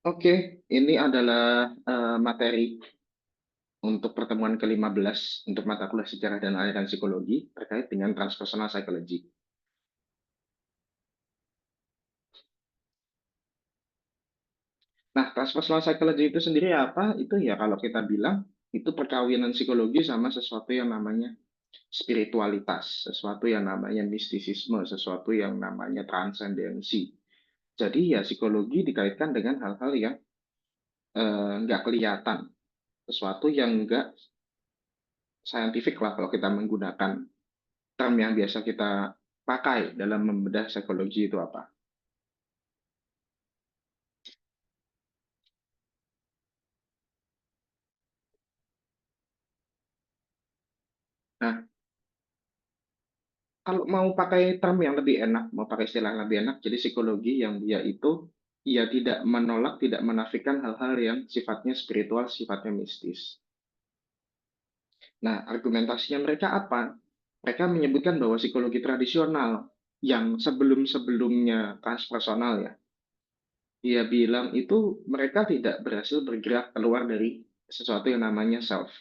Oke, ini adalah materi untuk pertemuan ke-15 untuk mata kuliah sejarah dan aliran psikologi terkait dengan transpersonal psychology. Nah, transpersonal psychology itu sendiri apa? Itu ya kalau kita bilang itu perkawinan psikologi sama sesuatu yang namanya spiritualitas, sesuatu yang namanya mistisisme, sesuatu yang namanya transendensi. Jadi ya psikologi dikaitkan dengan hal-hal yang nggak kelihatan, sesuatu yang nggak scientific lah kalau kita menggunakan term yang biasa kita pakai dalam membedah psikologi itu apa. Nah, kalau mau pakai term yang lebih enak, mau pakai istilah yang lebih enak, jadi psikologi yang dia itu ya tidak menolak, tidak menafikan hal-hal yang sifatnya spiritual, sifatnya mistis. Nah, argumentasinya mereka apa? Mereka menyebutkan bahwa psikologi tradisional yang sebelum-sebelumnya transpersonal ya, dia bilang itu mereka tidak berhasil bergerak keluar dari sesuatu yang namanya self.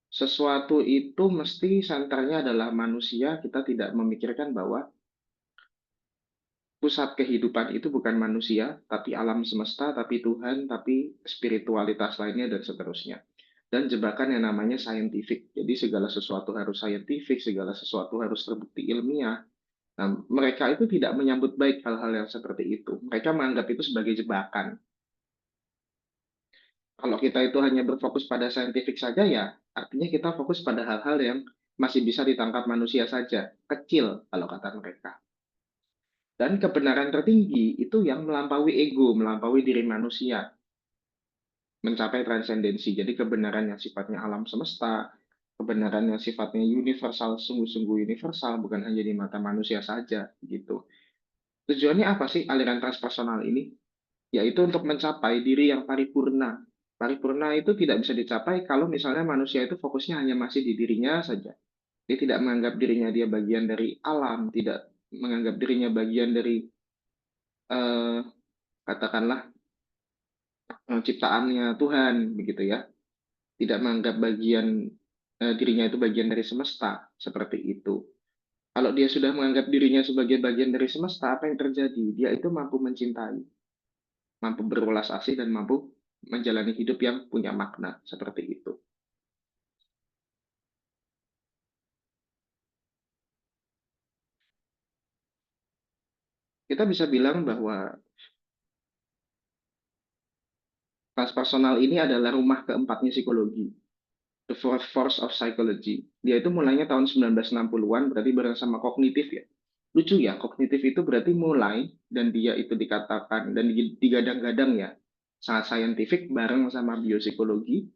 Sesuatu itu mesti senternya adalah manusia, kita tidak memikirkan bahwa pusat kehidupan itu bukan manusia, tapi alam semesta, tapi Tuhan, tapi spiritualitas lainnya, dan seterusnya. Dan jebakan yang namanya scientific. Jadi segala sesuatu harus scientific, segala sesuatu harus terbukti ilmiah. Nah, mereka itu tidak menyambut baik hal-hal yang seperti itu. Mereka menganggap itu sebagai jebakan. Kalau kita itu hanya berfokus pada scientific saja ya, artinya kita fokus pada hal-hal yang masih bisa ditangkap manusia saja, kecil kalau kata mereka. Dan kebenaran tertinggi itu yang melampaui ego, melampaui diri manusia, mencapai transendensi. Jadi kebenaran yang sifatnya alam semesta, kebenaran yang sifatnya universal, sungguh-sungguh universal, bukan hanya di mata manusia saja, gitu. Tujuannya apa sih aliran transpersonal ini? Yaitu untuk mencapai diri yang paripurna. Paripurna itu tidak bisa dicapai kalau misalnya manusia itu fokusnya hanya masih di dirinya saja. Dia tidak menganggap dirinya dia bagian dari alam, tidak menganggap dirinya bagian dari eh, katakanlah ciptaannya Tuhan, begitu ya. Tidak menganggap bagian dirinya itu bagian dari semesta, seperti itu. Kalau dia sudah menganggap dirinya sebagai bagian dari semesta, apa yang terjadi? Dia itu mampu mencintai, mampu berulas asih, dan mampu menjalani hidup yang punya makna, seperti itu. Kita bisa bilang bahwa transpersonal ini adalah rumah keempatnya psikologi, the fourth force of psychology. Dia itu mulainya tahun 1960-an, berarti bareng sama kognitif ya. Lucu ya, kognitif itu berarti mulai, dan dia itu dikatakan, dan digadang-gadang ya, sangat saintifik bareng sama biopsikologi.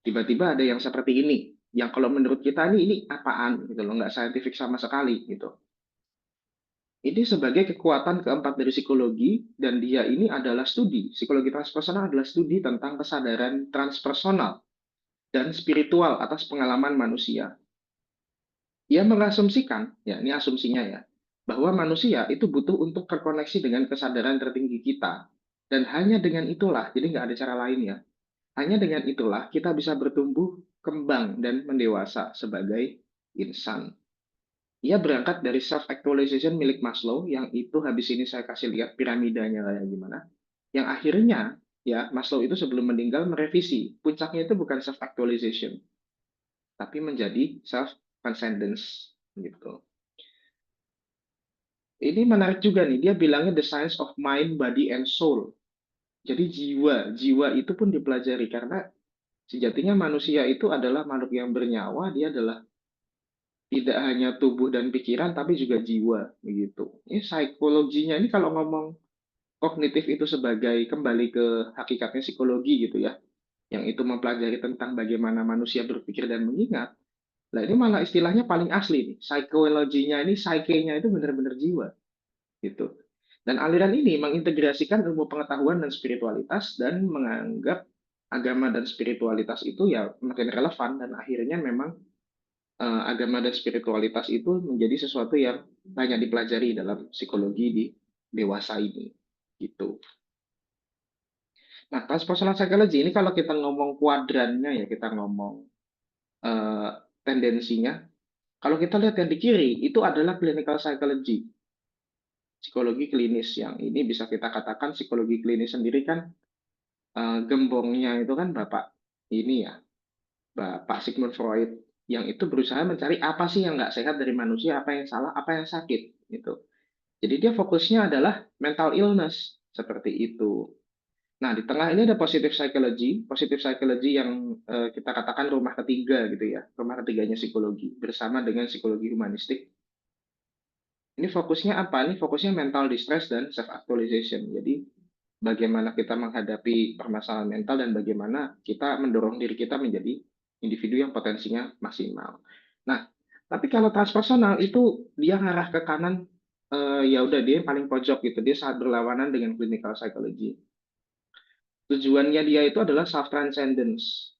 Tiba-tiba ada yang seperti ini, yang kalau menurut kita ini apaan gitu loh, nggak saintifik sama sekali gitu. Ini sebagai kekuatan keempat dari psikologi, dan dia ini adalah studi. Psikologi transpersonal adalah studi tentang kesadaran transpersonal dan spiritual atas pengalaman manusia. Ia mengasumsikan, ya ini asumsinya ya, bahwa manusia itu butuh untuk terkoneksi dengan kesadaran tertinggi kita. Dan hanya dengan itulah, jadi nggak ada cara lain ya, hanya dengan itulah kita bisa bertumbuh, kembang, dan mendewasa sebagai insan. Ia berangkat dari self-actualization milik Maslow, yang itu habis ini saya kasih lihat piramidanya kayak gimana. Yang akhirnya, ya Maslow itu sebelum meninggal merevisi, puncaknya itu bukan self-actualization, tapi menjadi self-transcendence gitu. Ini menarik juga nih, dia bilangnya the science of mind, body, and soul. Jadi jiwa itu pun dipelajari karena sejatinya manusia itu adalah makhluk yang bernyawa, dia adalah tidak hanya tubuh dan pikiran tapi juga jiwa begitu. Ini psikologinya ini kalau ngomong kognitif itu sebagai kembali ke hakikatnya psikologi gitu ya, yang itu mempelajari tentang bagaimana manusia berpikir dan mengingat. Nah ini malah istilahnya paling asli nih. Psikologinya ini, psyche-nya itu benar-benar jiwa gitu. Dan aliran ini mengintegrasikan ilmu pengetahuan dan spiritualitas dan menganggap agama dan spiritualitas itu ya makin relevan, dan akhirnya memang agama dan spiritualitas itu menjadi sesuatu yang banyak dipelajari dalam psikologi di dewasa ini gitu. Nah, transpersonal psychology ini kalau kita ngomong kuadrannya ya, kita ngomong eh, tendensinya. Kalau kita lihat yang di kiri, itu adalah clinical psychology, psikologi klinis yang ini bisa kita katakan psikologi klinis sendiri kan gembongnya itu kan Bapak ini ya, Bapak Sigmund Freud yang itu berusaha mencari apa sih yang nggak sehat dari manusia, apa yang salah, apa yang sakit gitu. Jadi dia fokusnya adalah mental illness seperti itu. Nah, di tengah ini ada positive psychology yang kita katakan rumah ketiga gitu ya, rumah ketiganya psikologi bersama dengan psikologi humanistik. Ini fokusnya apa? Ini fokusnya mental distress dan self actualization. Jadi bagaimana kita menghadapi permasalahan mental dan bagaimana kita mendorong diri kita menjadi individu yang potensinya maksimal. Nah, tapi kalau transpersonal itu dia ngarah ke kanan, ya udah dia yang paling pojok gitu. Dia sangat berlawanan dengan clinical psychology. Tujuannya dia itu adalah self transcendence,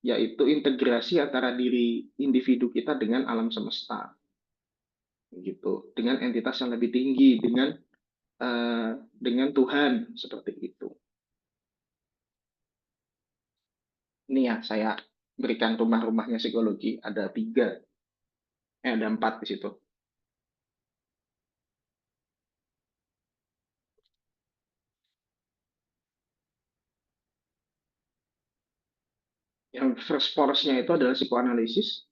yaitu integrasi antara diri individu kita dengan alam semesta, gitu. Dengan entitas yang lebih tinggi, dengan Tuhan seperti itu. Ini ya saya berikan rumah-rumahnya psikologi ada tiga, ada empat di situ. Yang first force-nya itu adalah psikoanalisis,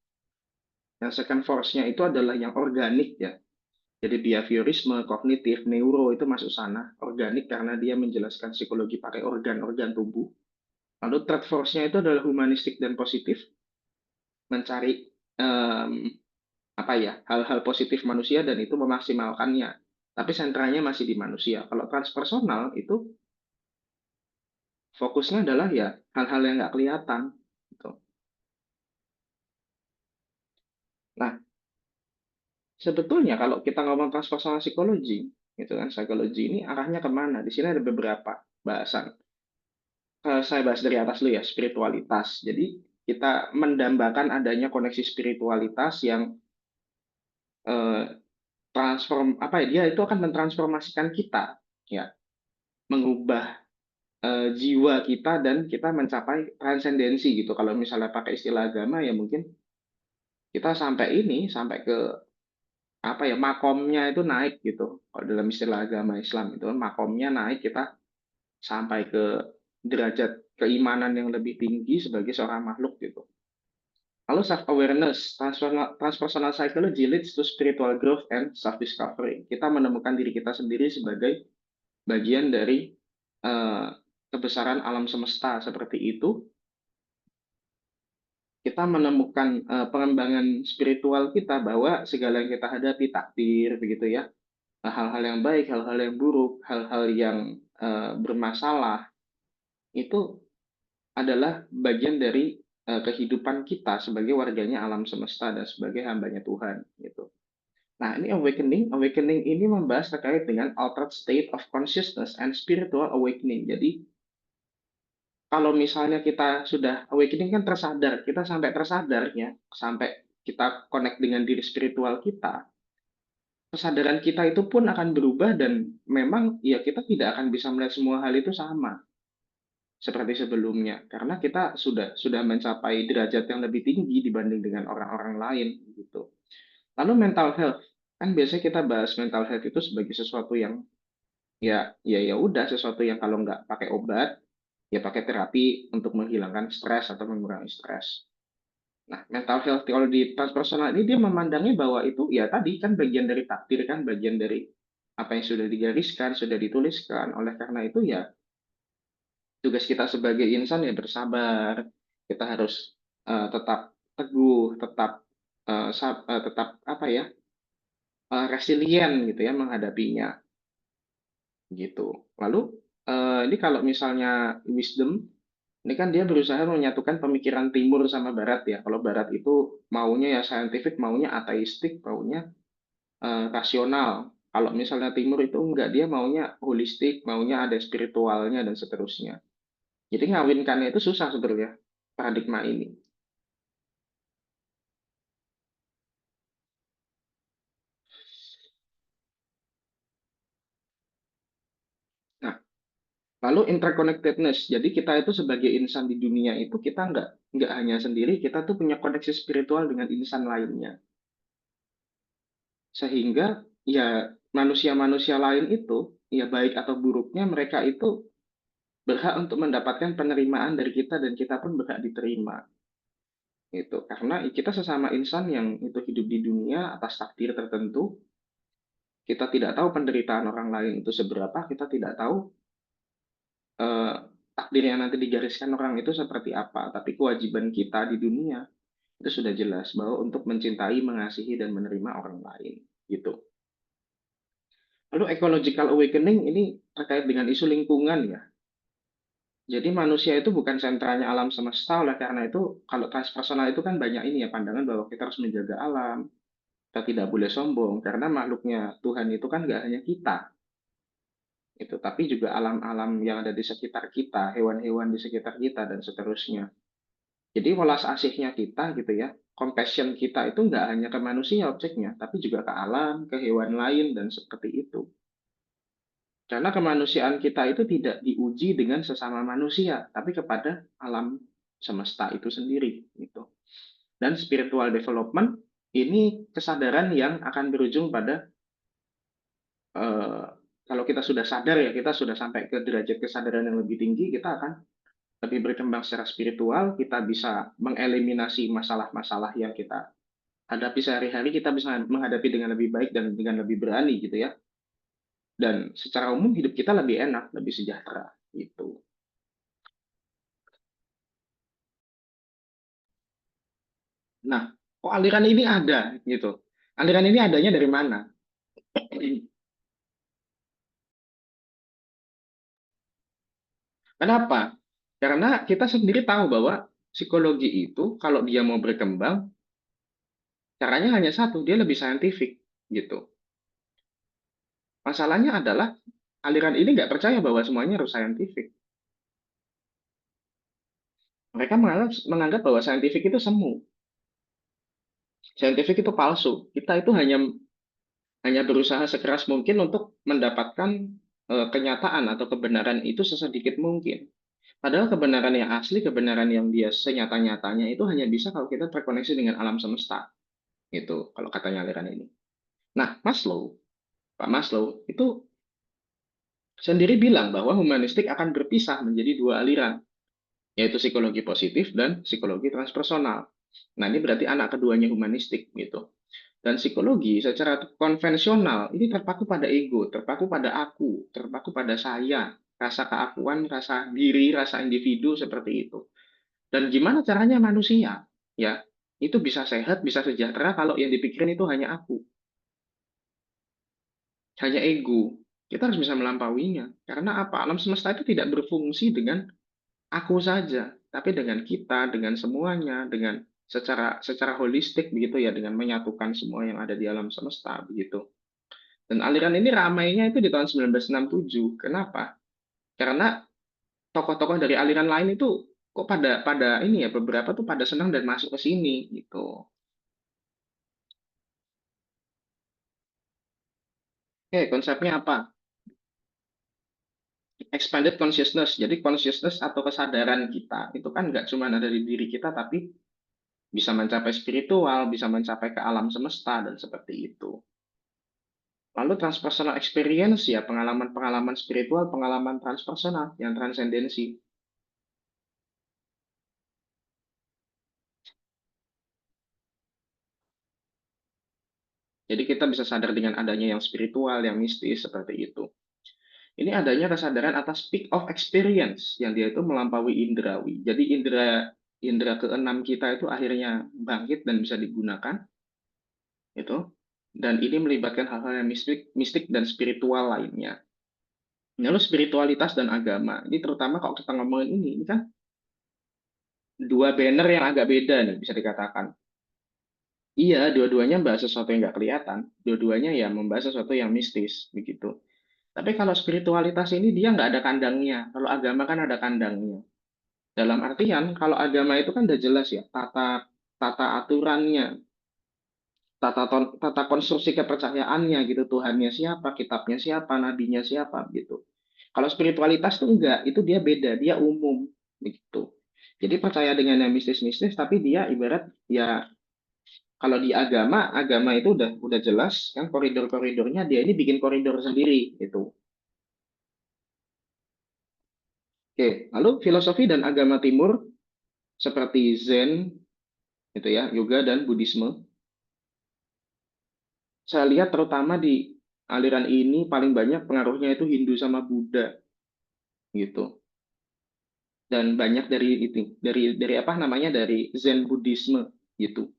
yang second force-nya itu adalah yang organik ya. Jadi behaviorisme, kognitif, neuro itu masuk sana. Organik karena dia menjelaskan psikologi pakai organ-organ tubuh. Lalu third force-nya itu adalah humanistik dan positif, mencari um, apa ya hal-hal positif manusia dan itu memaksimalkannya. Tapi sentranya masih di manusia. Kalau transpersonal itu fokusnya adalah ya hal-hal yang nggak kelihatan. Gitu. Nah, sebetulnya kalau kita ngomong transpersonal psikologi, gitu kan, psikologi ini arahnya kemana? Di sini ada beberapa bahasan. Saya bahas dari atas dulu ya, spiritualitas. Jadi kita mendambakan adanya koneksi spiritualitas yang eh, transform apa ya dia itu akan mentransformasikan kita, ya, mengubah jiwa kita dan kita mencapai transendensi gitu. Kalau misalnya pakai istilah agama ya mungkin kita sampai ke apa ya makomnya itu naik gitu. Kalau dalam istilah agama Islam itu makomnya naik kita sampai ke derajat keimanan yang lebih tinggi sebagai seorang makhluk gitu. Lalu self awareness, transpersonal psychology leads to spiritual growth and self discovery. Kita menemukan diri kita sendiri sebagai bagian dari uh, kebesaran alam semesta seperti itu. Kita menemukan pengembangan spiritual kita bahwa segala yang kita hadapi takdir begitu ya, hal-hal yang baik, hal-hal yang buruk, hal-hal yang bermasalah itu adalah bagian dari kehidupan kita sebagai warganya alam semesta dan sebagai hambanya Tuhan gitu. Nah, ini awakening ini membahas terkait dengan altered state of consciousness and spiritual awakening. Jadi kalau misalnya kita sudah awakening kan tersadar, kita sampai tersadar ya, sampai kita connect dengan diri spiritual kita, kesadaran kita itu pun akan berubah dan memang ya kita tidak akan bisa melihat semua hal itu sama seperti sebelumnya karena kita sudah mencapai derajat yang lebih tinggi dibanding dengan orang-orang lain gitu. Lalu mental health, kan biasanya kita bahas mental health itu sebagai sesuatu yang ya udah sesuatu yang kalau nggak pakai obat ya pakai terapi untuk menghilangkan stres atau mengurangi stres. Nah, mental health kalau di transpersonal ini dia memandangnya bahwa itu ya tadi kan bagian dari takdir kan bagian dari apa yang sudah digariskan, sudah dituliskan. Oleh karena itu ya tugas kita sebagai insan ya bersabar. Kita harus tetap teguh, tetap apa ya resilient gitu ya menghadapinya gitu. Lalu ini kalau misalnya wisdom ini kan dia berusaha menyatukan pemikiran timur sama barat ya. Kalau barat itu maunya ya scientific, maunya ateistik, maunya rasional. Kalau misalnya timur itu enggak, dia maunya holistik, maunya ada spiritualnya dan seterusnya. Jadi ngawinkannya itu susah sebenarnya paradigma ini. Nah, Lalu interconnectedness. Jadi kita itu sebagai insan di dunia itu kita nggak hanya sendiri, kita tuh punya koneksi spiritual dengan insan lainnya. Sehingga ya manusia-manusia lain itu, ya baik atau buruknya mereka itu berhak untuk mendapatkan penerimaan dari kita dan kita pun berhak diterima. Itu karena kita sesama insan yang itu hidup di dunia atas takdir tertentu, kita tidak tahu penderitaan orang lain itu seberapa, kita tidak tahu eh, takdir yang nanti digariskan orang itu seperti apa. Tapi kewajiban kita di dunia itu sudah jelas bahwa untuk mencintai, mengasihi dan menerima orang lain. Gitu. Lalu ecological awakening ini terkait dengan isu lingkungan ya. Jadi manusia itu bukan sentralnya alam semesta, oleh karena itu kalau transpersonal itu kan banyak ini ya pandangan bahwa kita harus menjaga alam, kita tidak boleh sombong karena makhluknya Tuhan itu kan nggak hanya kita, itu tapi juga alam-alam yang ada di sekitar kita, hewan-hewan di sekitar kita dan seterusnya. Jadi welas asihnya kita gitu ya, compassion kita itu nggak hanya ke manusia objeknya, tapi juga ke alam, ke hewan lain dan seperti itu. Karena kemanusiaan kita itu tidak diuji dengan sesama manusia, tapi kepada alam semesta itu sendiri gitu. Dan spiritual development ini kesadaran yang akan berujung pada eh, kalau kita sudah sadar ya, kita sudah sampai ke derajat kesadaran yang lebih tinggi, kita akan lebih berkembang secara spiritual, kita bisa mengeliminasi masalah-masalah yang kita hadapi sehari-hari, kita bisa menghadapi dengan lebih baik dan dengan lebih berani gitu ya. Dan secara umum hidup kita lebih enak, lebih sejahtera gitu. Nah, kok aliran ini ada gitu? Aliran ini adanya dari mana? Kenapa? Karena kita sendiri tahu bahwa psikologi itu kalau dia mau berkembang, caranya hanya satu, dia lebih saintifik gitu. Masalahnya adalah aliran ini nggak percaya bahwa semuanya harus saintifik. Mereka menganggap bahwa saintifik itu semu, saintifik itu palsu. Kita itu hanya berusaha sekeras mungkin untuk mendapatkan kenyataan atau kebenaran itu sesedikit mungkin. Padahal kebenaran yang asli, kebenaran yang dia senyata-nyatanya itu hanya bisa kalau kita terkoneksi dengan alam semesta. Itu kalau katanya aliran ini. Nah, Pak Maslow itu sendiri bilang bahwa humanistik akan berpisah menjadi dua aliran, yaitu psikologi positif dan psikologi transpersonal. Nah, ini berarti anak keduanya humanistik gitu. Dan psikologi secara konvensional ini terpaku pada ego, terpaku pada aku, terpaku pada saya, rasa keakuan, rasa diri, rasa individu seperti itu. Dan gimana caranya manusia ya itu bisa sehat, bisa sejahtera kalau yang dipikirin itu hanya aku, hanya ego. Kita harus bisa melampauinya. Karena apa? Alam semesta itu tidak berfungsi dengan aku saja, tapi dengan kita, dengan semuanya, dengan secara holistik begitu ya, dengan menyatukan semua yang ada di alam semesta begitu. Dan aliran ini ramainya itu di tahun 1967. Kenapa? Karena tokoh-tokoh dari aliran lain itu kok pada pada ini ya beberapa tuh pada senang dan masuk ke sini gitu. Oke, konsepnya apa? Expanded consciousness. Jadi consciousness atau kesadaran kita itu kan nggak cuma ada di diri kita, tapi bisa mencapai spiritual, bisa mencapai ke alam semesta dan seperti itu. Lalu transpersonal experience ya pengalaman-pengalaman spiritual, pengalaman transpersonal yang transendensi. Jadi kita bisa sadar dengan adanya yang spiritual, yang mistis seperti itu. Ini adanya kesadaran atas peak of experience yang dia itu melampaui indrawi. Jadi indera indera keenam kita itu akhirnya bangkit dan bisa digunakan itu. Dan ini melibatkan hal-hal yang mistik dan spiritual lainnya. Lalu spiritualitas dan agama. Ini terutama kalau kita ngomongin ini kan dua banner yang agak beda nih bisa dikatakan. Iya, dua-duanya membahas sesuatu yang nggak kelihatan. Dua-duanya ya membahas sesuatu yang mistis begitu. Tapi kalau spiritualitas ini dia nggak ada kandangnya. Kalau agama kan ada kandangnya. Dalam artian, kalau agama itu kan udah jelas ya, tata tata aturannya, tata konstruksi kepercayaannya gitu, Tuhannya siapa, kitabnya siapa, nabinya siapa gitu. Kalau spiritualitas tuh enggak, itu dia beda, dia umum begitu. Jadi percaya dengan yang mistis-mistis, tapi dia ibarat ya kalau di agama, agama itu udah jelas kan koridor-koridornya dia ini bikin koridor sendiri itu. Oke, lalu filosofi dan agama timur seperti Zen itu ya, yoga dan Buddhisme. Saya lihat terutama di aliran ini paling banyak pengaruhnya itu Hindu sama Buddha gitu. Dan banyak dari itu, dari apa namanya dari Zen Buddhisme gitu.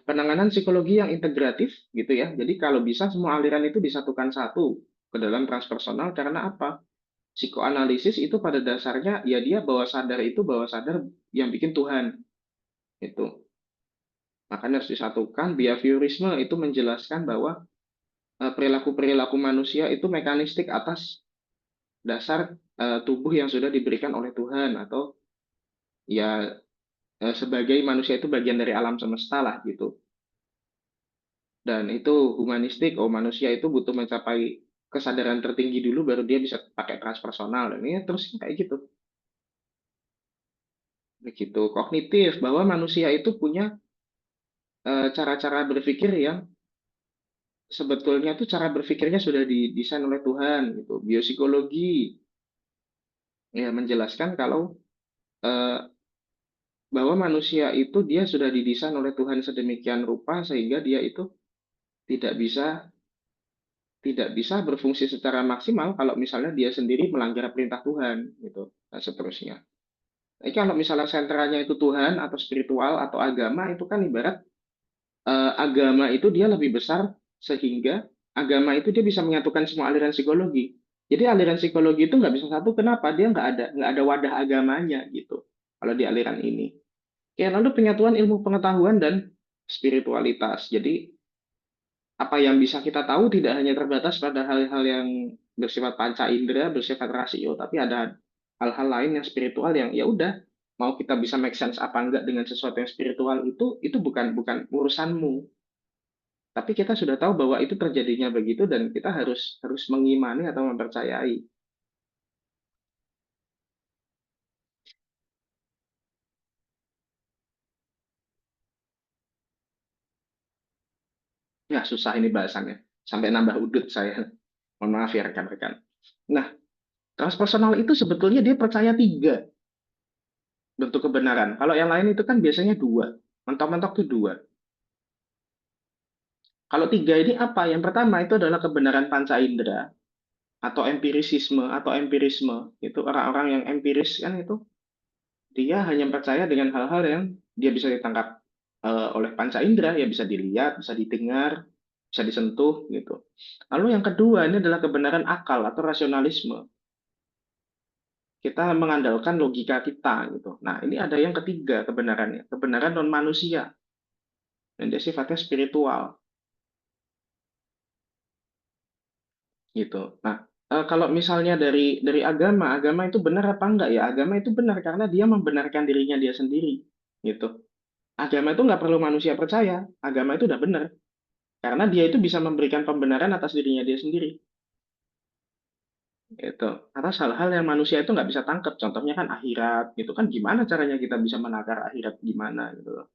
Penanganan psikologi yang integratif gitu ya. Jadi kalau bisa semua aliran itu disatukan satu ke dalam transpersonal karena apa? Psikoanalisis itu pada dasarnya ya dia bawah sadar yang bikin Tuhan itu. Makanya harus disatukan. Behaviorisme itu menjelaskan bahwa perilaku-perilaku manusia itu mekanistik atas dasar tubuh yang sudah diberikan oleh Tuhan atau ya sebagai manusia itu bagian dari alam semesta lah gitu. Dan itu humanistik, oh manusia itu butuh mencapai kesadaran tertinggi dulu baru dia bisa pakai transpersonal dan ini terus kayak gitu. Begitu kognitif bahwa manusia itu punya cara-cara berpikir yang sebetulnya tuh cara berpikirnya sudah didesain oleh Tuhan gitu. Biopsikologi ya menjelaskan kalau eh, bahwa manusia itu dia sudah didesain oleh Tuhan sedemikian rupa sehingga dia itu tidak bisa tidak bisa berfungsi secara maksimal kalau misalnya dia sendiri melanggar perintah Tuhan gitu dan seterusnya. Jadi kalau misalnya sentralnya itu Tuhan atau spiritual atau agama itu kan ibarat agama itu dia lebih besar sehingga agama itu dia bisa menyatukan semua aliran psikologi. Jadi aliran psikologi itu nggak bisa satu. Kenapa? Dia nggak ada wadah agamanya gitu. Kalau di aliran ini. Ya lalu penyatuan ilmu pengetahuan dan spiritualitas. Jadi apa yang bisa kita tahu tidak hanya terbatas pada hal-hal yang bersifat panca indera, bersifat rasio, tapi ada hal-hal lain yang spiritual yang ya udah mau kita bisa make sense apa enggak dengan sesuatu yang spiritual itu bukan bukan urusanmu. Tapi kita sudah tahu bahwa itu terjadinya begitu dan kita harus harus mengimani atau mempercayai. Ya susah ini bahasannya. Sampai nambah udut saya. Mohon maaf ya rekan-rekan. Nah, transpersonal itu sebetulnya dia percaya tiga bentuk kebenaran. Kalau yang lain itu kan biasanya dua. Mentok-mentok tuh dua. Kalau tiga ini apa? Yang pertama itu adalah kebenaran panca indera atau empirisisme atau empirisme. Itu orang-orang yang empiris kan itu dia hanya percaya dengan hal-hal yang dia bisa ditangkap oleh panca indera, ya bisa dilihat, bisa didengar, bisa disentuh gitu. Lalu yang kedua ini adalah kebenaran akal atau rasionalisme. Kita mengandalkan logika kita gitu. Nah, ini ada yang ketiga kebenarannya, kebenaran non manusia yang dia sifatnya spiritual gitu. Nah, kalau misalnya dari agama, agama itu benar apa enggak ya? Agama itu benar karena dia membenarkan dirinya dia sendiri gitu. Agama itu nggak perlu manusia percaya, agama itu udah benar karena dia itu bisa memberikan pembenaran atas dirinya dia sendiri gitu. Atas hal-hal yang manusia itu nggak bisa tangkap. Contohnya kan akhirat gitu kan gimana caranya kita bisa menakar akhirat gimana gitu loh.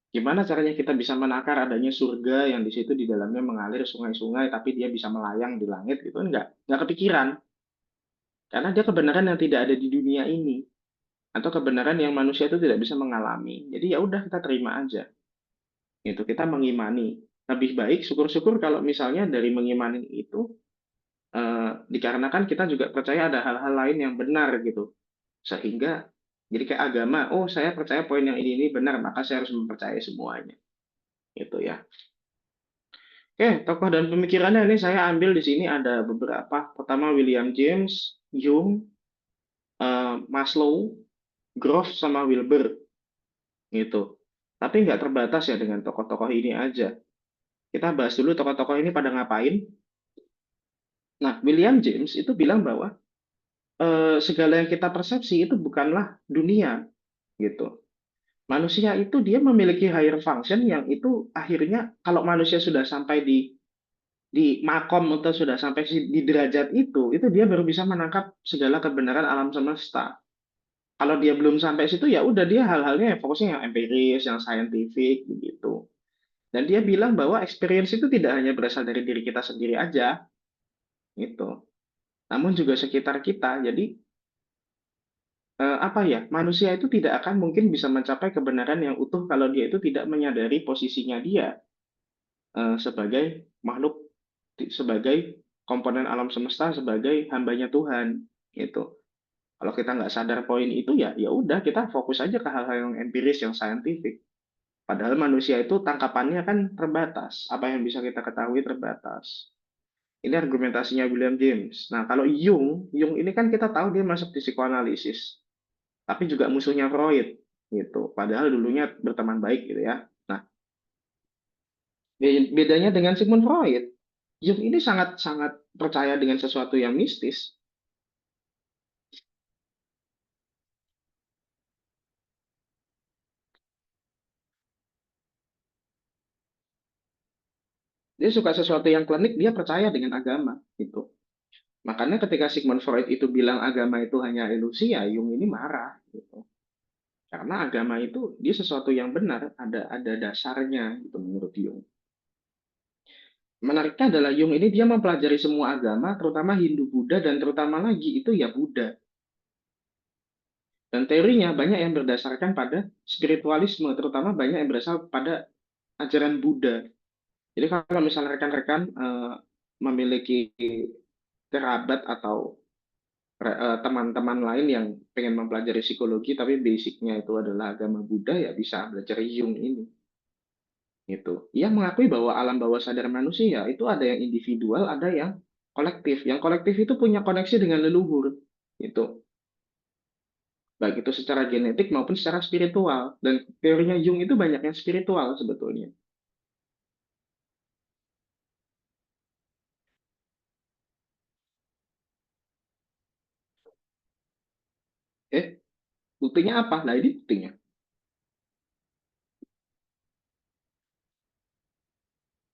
Gimana caranya kita bisa menakar adanya surga yang di situ di dalamnya mengalir sungai-sungai tapi dia bisa melayang di langit gitu kan nggak kepikiran karena dia kebenaran yang tidak ada di dunia ini atau kebenaran yang manusia itu tidak bisa mengalami. Jadi ya udah kita terima aja. Itu kita mengimani. Lebih baik syukur-syukur kalau misalnya dari mengimani itu dikarenakan kita juga percaya ada hal-hal lain yang benar gitu. Sehingga jadi kayak agama, oh saya percaya poin yang ini benar, maka saya harus mempercayai semuanya. Gitu ya. Oke, tokoh dan pemikirannya ini saya ambil di sini ada beberapa. Pertama William James, Jung, Maslow, Groves sama Wilber gitu. Tapi nggak terbatas ya dengan tokoh-tokoh ini aja. Kita bahas dulu tokoh-tokoh ini pada ngapain. Nah, William James itu bilang bahwa segala yang kita persepsi itu bukanlah dunia gitu. Manusia itu dia memiliki higher function yang itu akhirnya kalau manusia sudah sampai di makom atau sudah sampai di derajat itu dia baru bisa menangkap segala kebenaran alam semesta. Kalau dia belum sampai situ ya udah dia hal-halnya yang fokusnya yang empiris, yang scientific begitu. Dan dia bilang bahwa experience itu tidak hanya berasal dari diri kita sendiri aja, gitu. Namun juga sekitar kita. Jadi apa ya? Manusia itu tidak akan mungkin bisa mencapai kebenaran yang utuh kalau dia itu tidak menyadari posisinya dia sebagai makhluk, sebagai komponen alam semesta, sebagai hambanya Tuhan, gitu. Kalau kita nggak sadar poin itu ya ya udah kita fokus aja ke hal-hal yang empiris, yang saintifik. Padahal manusia itu tangkapannya kan terbatas. Apa yang bisa kita ketahui terbatas. Ini argumentasinya William James. Nah, kalau Jung ini kan kita tahu dia masuk di psikoanalisis, tapi juga musuhnya Freud, gitu. Padahal dulunya berteman baik, gitu ya. Nah, bedanya dengan Sigmund Freud, Jung ini sangat-sangat percaya dengan sesuatu yang mistis. Dia suka sesuatu yang klinik, dia percaya dengan agama, gitu. Makanya ketika Sigmund Freud itu bilang agama itu hanya ilusi, ya Jung ini marah, gitu. Karena agama itu dia sesuatu yang benar, ada dasarnya, gitu menurut Jung. Menariknya adalah Jung ini dia mempelajari semua agama, terutama Hindu, Buddha, dan terutama lagi itu ya Buddha. Dan teorinya banyak yang berdasarkan pada spiritualisme, terutama banyak yang berasal pada ajaran Buddha. Jadi kalau misalnya rekan-rekan memiliki kerabat atau teman-teman lain yang pengen mempelajari psikologi tapi basicnya itu adalah agama Buddha ya bisa belajar Jung ini. Gitu. Ia mengakui bahwa alam bawah sadar manusia itu ada yang individual, ada yang kolektif. Yang kolektif itu punya koneksi dengan leluhur. Gitu. Baik itu secara genetik maupun secara spiritual. Dan teorinya Jung itu banyak yang spiritual sebetulnya. Eh, buktinya apa? Nah, ini buktinya.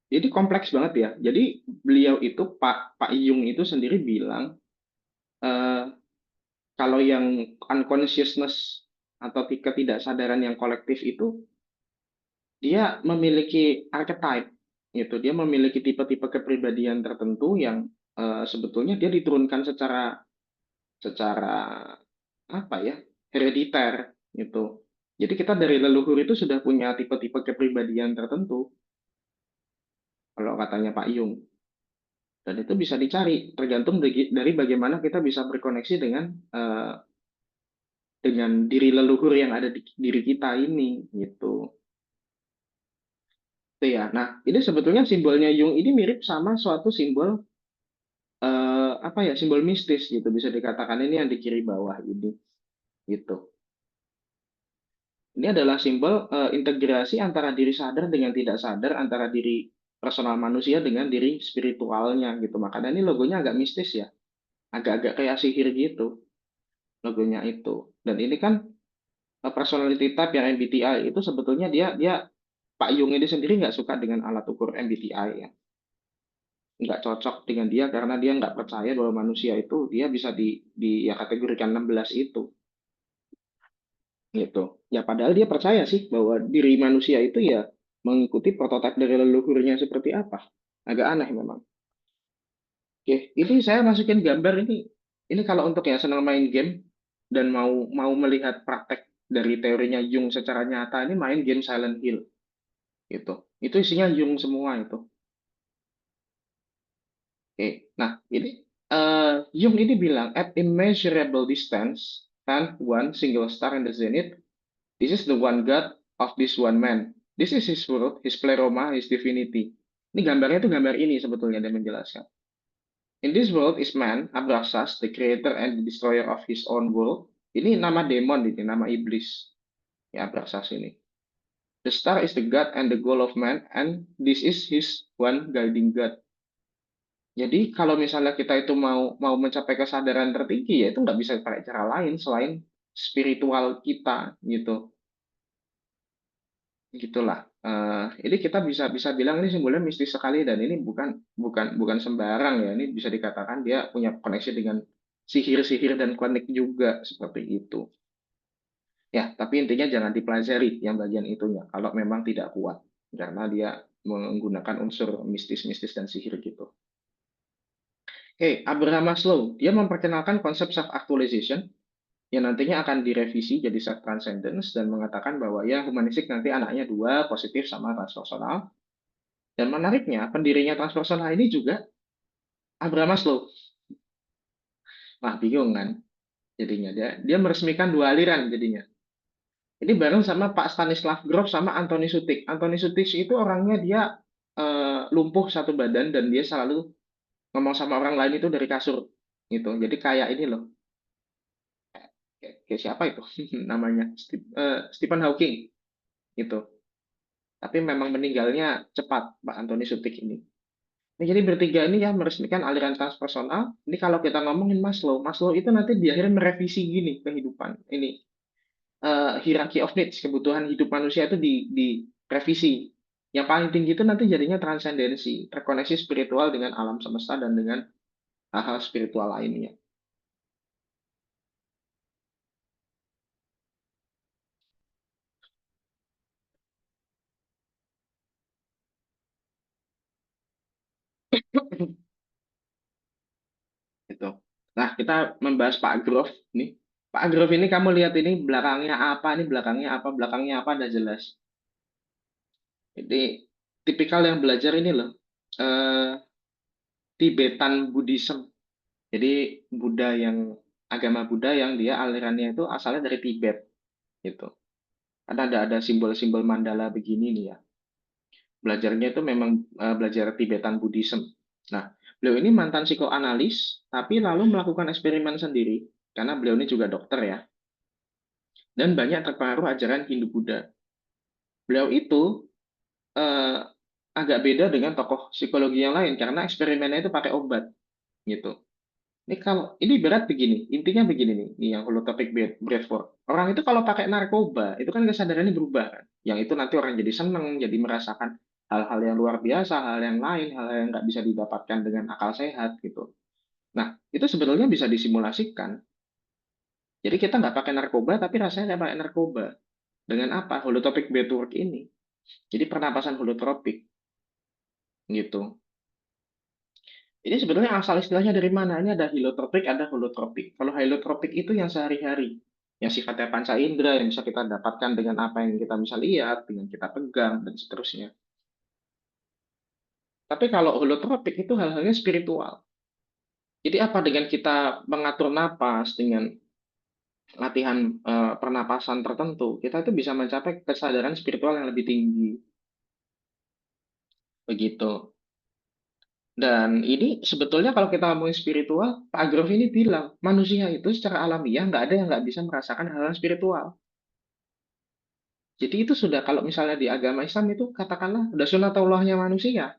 Jadi kompleks banget ya. Jadi beliau itu Pak Jung itu sendiri bilang eh, kalau yang unconsciousness atau ketidaksadaran yang kolektif itu dia memiliki archetype gitu. Dia memiliki tipe-tipe kepribadian tertentu yang sebetulnya dia diturunkan secara secara apa ya? Herediter gitu. Jadi kita dari leluhur itu sudah punya tipe-tipe kepribadian tertentu kalau katanya Pak Jung. Dan itu bisa dicari tergantung dari bagaimana kita bisa berkoneksi dengan diri leluhur yang ada di diri kita ini gitu. Itu ya. Nah, ini sebetulnya simbolnya Jung ini mirip sama suatu simbol apa ya, simbol mistis gitu bisa dikatakan ini yang di kiri bawah ini gitu. Ini adalah simbol integrasi antara diri sadar dengan tidak sadar, antara diri personal manusia dengan diri spiritualnya gitu. Makanya ini logonya agak mistis ya, agak-agak kayak sihir gitu logonya itu. Dan ini kan personality type yang MBTI itu sebetulnya dia dia Pak Jung ini sendiri nggak suka dengan alat ukur MBTI ya, nggak cocok dengan dia karena dia nggak percaya bahwa manusia itu dia bisa di ya kategorikan 16 itu gitu. Ya padahal dia percaya sih bahwa diri manusia itu ya mengikuti prototipe dari leluhurnya seperti apa. Agak aneh memang. Oke, ini saya masukin gambar ini kalau untuk yang senang main game dan mau mau melihat praktek dari teorinya Jung secara nyata ini main game Silent Hill gitu. Itu isinya Jung semua itu. Oke, nah ini Jung ini bilang at immeasurable distance and one single star in the zenith, this is the one God of this one man. This is his world, his pleroma, his divinity. Ini gambarnya itu gambar ini sebetulnya dia menjelaskan. In this world is man, Abraxas, the creator and the destroyer of his own world. Ini nama demon ini, nama iblis. Ya, Abraxas ini. The star is the God and the goal of man, and this is his one guiding God. Jadi kalau misalnya kita itu mau mau mencapai kesadaran tertinggi ya itu nggak bisa pakai cara lain selain spiritual kita gitu, gitulah. Ini kita bisa bisa bilang ini simbolnya mistis sekali dan ini bukan sembarang ya. Ini bisa dikatakan dia punya koneksi dengan sihir-sihir dan klinik juga seperti itu. Ya, tapi intinya jangan dipelajari yang bagian itunya kalau memang tidak kuat karena dia menggunakan unsur mistis-mistis dan sihir gitu. Oke, Abraham Maslow, dia memperkenalkan konsep self-actualization yang nantinya akan direvisi jadi self-transcendence dan mengatakan bahwa ya humanistik nanti anaknya dua, positif sama transpersonal. Dan menariknya, pendirinya transpersonal ini juga Abraham Maslow. Wah, bingung kan? Jadinya dia meresmikan dua aliran jadinya. Ini bareng sama Pak Stanislav Grof sama Anthony Sutik. Anthony Sutik itu orangnya dia lumpuh satu badan dan dia selalu ngomong sama orang lain itu dari kasur gitu. Jadi kayak ini loh, kayak siapa itu namanya Stephen Hawking gitu. Tapi memang meninggalnya cepat Pak Anthony Sutik ini. Nah, jadi bertiga ini ya meresmikan aliran transpersonal. Ini kalau kita ngomongin Maslow, Maslow itu nanti di akhirnya merevisi gini kehidupan. Ini hierarchy of needs, kebutuhan hidup manusia itu di revisi. Yang paling tinggi itu nanti jadinya transendensi, terkoneksi spiritual dengan alam semesta dan dengan hal-hal spiritual lainnya. Gitu. Nah, kita membahas Pak Grof nih. Pak Grof ini kamu lihat ini belakangnya apa, ini belakangnya apa, ada jelas. Jadi tipikal yang belajar ini loh, eh, Tibetan Buddhism. Jadi agama Buddha yang dia alirannya itu asalnya dari Tibet gitu. Ada simbol-simbol mandala begini nih ya. Belajarnya itu memang belajar Tibetan Buddhism. Nah, beliau ini mantan psikoanalis, tapi lalu melakukan eksperimen sendiri karena beliau ini juga dokter ya, dan banyak terpengaruh ajaran Hindu Buddha. Beliau itu eh, agak beda dengan tokoh psikologi yang lain karena eksperimennya itu pakai obat gitu. Ini berat begini, intinya begini nih, yang holotropic breathwork. Orang itu kalau pakai narkoba, itu kan kesadarannya berubah kan. Yang itu nanti orang jadi seneng, jadi merasakan hal-hal yang luar biasa, hal yang lain, hal yang nggak bisa didapatkan dengan akal sehat gitu. Nah, itu sebetulnya bisa disimulasikan. Jadi kita nggak pakai narkoba, tapi rasanya nggak pakai narkoba. Dengan apa? Holotropic breathwork ini. Jadi pernapasan holotropik gitu. Ini sebetulnya asal istilahnya dari mana? Ini ada hilotropik, ada holotropik. Kalau hilotropik itu yang sehari-hari, yang sifatnya panca indera, yang bisa kita dapatkan dengan apa yang kita bisa lihat, dengan kita pegang, dan seterusnya. Tapi kalau holotropik itu hal-halnya spiritual. Jadi apa dengan kita mengatur napas, dengan latihan pernapasan tertentu, kita itu bisa mencapai kesadaran spiritual yang lebih tinggi. Begitu. Dan ini sebetulnya kalau kita ngomongin spiritual, Pak Agrov ini bilang, manusia itu secara alamiah nggak ada yang nggak bisa merasakan hal-hal spiritual. Jadi itu sudah, kalau misalnya di agama Islam itu katakanlah udah sunatullahnya manusia,